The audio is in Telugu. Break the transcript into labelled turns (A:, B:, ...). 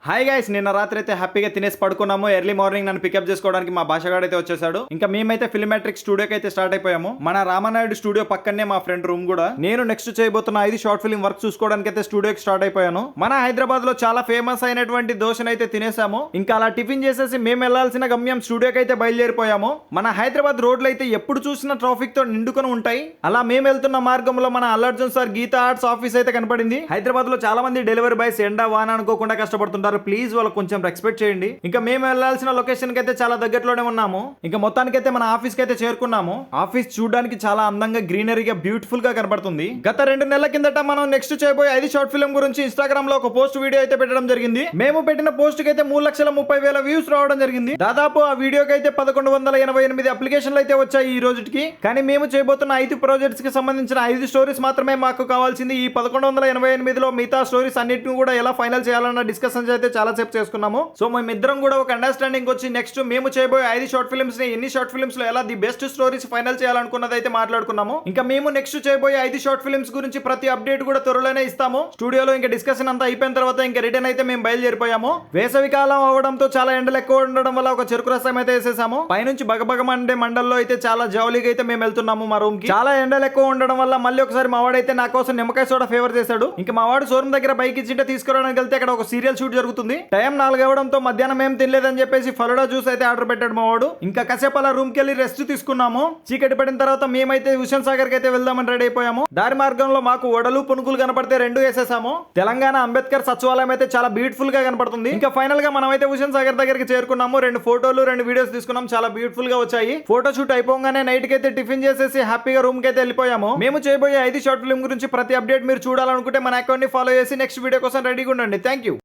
A: హాయ్ గైస్, నిన్న రాత్రి అయితే హ్యాపీగా తినేసి పడుకున్నాము. ఎర్లీ మార్నింగ్ నన్ను పికప్ చేసుకోవడానికి మా భాషగాడు అయితే వచ్చేసాడు. ఇంకా మేమైతే ఫిల్మాట్రిక్ స్టూడియోకి అయితే స్టార్ట్ అయిపోయాము. మన రామానాయుడు స్టూడియో పక్కనే మా ఫ్రెండ్ రూమ్ కూడా. నేను నెక్స్ట్ చేయబోతున్న 5 షార్ట్ ఫిల్మ్ వర్క్ చూసుకోవడానికి అయితే స్టూడియోకి స్టార్ట్ అయిపోయాను. మన హైదరాబాద్ లో చాలా ఫేమస్ అయినటువంటి దోశను అయితే తినేసాము. ఇంకా అలా టిఫిన్ చేసేసి మేము వెళ్లాల్సిన గమ్యం స్టూడియోకి అయితే బయలుదేరిపోయాము. మన హైదరాబాద్ రోడ్లు అయితే ఎప్పుడు చూసిన ట్రాఫిక్ తో నిండుకొని ఉంటాయి. అలా మేము వెళ్తున్న మార్గంలో మన Allu Arjun sir Geetha arts office అయితే కనపడింది. హైదరాబాద్ లో చాలా మంది డెలివరీ బాయ్స్ ఎండా వాన అనుకోకుండా కష్టపడుతుంటారు. ప్లీజ్ వాళ్ళకి కొంచెం రెస్పెక్ట్ చేయండి. ఇంకా మేము వెళ్లాల్సిన లొకేషన్ కి అయితే చాలా దగ్గరలోనే ఉన్నాము. ఇంకా మొత్తానికైతే మన ఆఫీస్ కి అయితే చేరుకున్నాము. ఆఫీస్ చూడడానికి చాలా అందంగా గ్రీనరీగా బ్యూటిఫుల్ గా కనబడుతుంది. గత 2 నెలల కిందట మనం నెక్స్ట్ చేయబోయే 5 షార్ట్ ఫిల్మ్ గురించి ఇన్స్టాగ్రామ్ లో ఒక పోస్ట్ వీడియో అయితే పెట్టడం జరిగింది. మేము పెట్టిన పోస్ట్ కి అయితే 3,30,000 వ్యూస్ రావడం జరిగింది. దాదాపు ఆ వీడియోకి అయితే 1188 అప్లికేషన్లు అయితే వచ్చాయి ఈ రోజుకి. కానీ మేము చేయబోతున్న 5 ప్రాజెక్ట్స్ కి సంబంధించిన 5 స్టోరీస్ మాత్రమే మాకు కావాల్సింది. ఈ 1188 లో మిగతా స్టోరీస్ అన్నిటిని కూడా ఎలా ఫైనల్ చేయాలన్న డిస్కషన్స్ అయితే చాలా సేపు చేసుకున్నాము. సో మేమిద్దరం కూడా ఒక అండర్స్టాండింగ్ వచ్చి నెక్స్ట్ మేము చేయబోయే 5 షార్ట్ ఫిల్మ్స్ ని ఎన్ని షార్ట్ ఫిల్మ్స్ లో ఎలా ది బెస్ట్ స్టోరీస్ ఫైనల్ చేయాలనుకున్నది అయితే మాట్లాడుకున్నాము. ఇంకా మేము నెక్స్ట్ చేయబోయే 5 షార్ట్ ఫిల్మ్స్ గురించి ప్రతి అప్డేట్ కూడా త్వరలోనే ఇస్తాము. స్టూడియోలో ఇంకా డిస్కషన్ అంతా అయిపోయిన తర్వాత ఇంకా రిటర్న్ అయితే మేము బయలుదేరిపోయాము. వేసవి కాలం అవడంతో చాలా ఎండలు ఎక్కువ ఉండడం వల్ల ఒక చెరుకు రసం అయితే వేసేసాము. పైనుంచి బగబగమండే మండల్లో అయితే చాలా జౌలీగా అయితే మేము వెళ్తున్నాము మా రూమ్ కి. చాలా ఎండలు ఎక్కువ ఉండడం వల్ల మళ్ళీ ఒకసారి మా వాడైతే నా కోసం నిమ్మకాయ సోడా ఫేవర్ చేశాడు. ఇంకా మా వాడు షోరూమ్ దగ్గర బైక్ ఇచ్చింటే తీసుకురావడానికి వెళ్తే అక్కడ ఒక సీరియల్ షూట్ జరుగుతుంది. టైం 4 అవడంతో మధ్యాహ్నం ఏం తినలేదని చెప్పేసి ఫలుడా జ్యూస్ అయితే ఆర్డర్ పెట్టాడు మా వాడు. ఇంకా కాసేపు అలా రూమ్ కి వెళ్ళి రెస్ట్ తీసుకున్నాము. చీకటి పడిన తర్వాత మేమైతే హుస్సేన్ సాగర్ కి అయితే వెళ్దామని రెడీ అయిపోయాము. దారి మార్గంలో మాకు వడలు పునుకులు కనపడితే 2 వేసేసాము. తెలంగాణ అంబేద్కర్ సచివాలయం అయితే చాలా బ్యూటిఫుల్ గా కనపడుతుంది. ఇంకా ఫైనల్ గా మనం అయితే హుస్సేన్ సాగర్ దగ్గరికి చేరుకున్నాము. 2 ఫోటోలు 2 వీడియోస్ తీసుకున్నాం. చాలా బ్యూటిఫుల్ గా వచ్చాయి. ఫోటో షూట్ అయిపోగానే నైట్ కి అయితే టిఫిన్ చేసేసి హ్యాపీగా రూమ్ కి అయితే వెళ్ళిపోయాము. మేము చేయబోయే 5 షార్ట్ ఫిల్మ్ గురించి ప్రతి అప్డేట్ మీరు చూడాలనుకుంటే మన అకౌంట్ ని ఫాలో చేసి నెక్స్ట్ వీడియో కోసం రెడీగా ఉండండి. Thank you.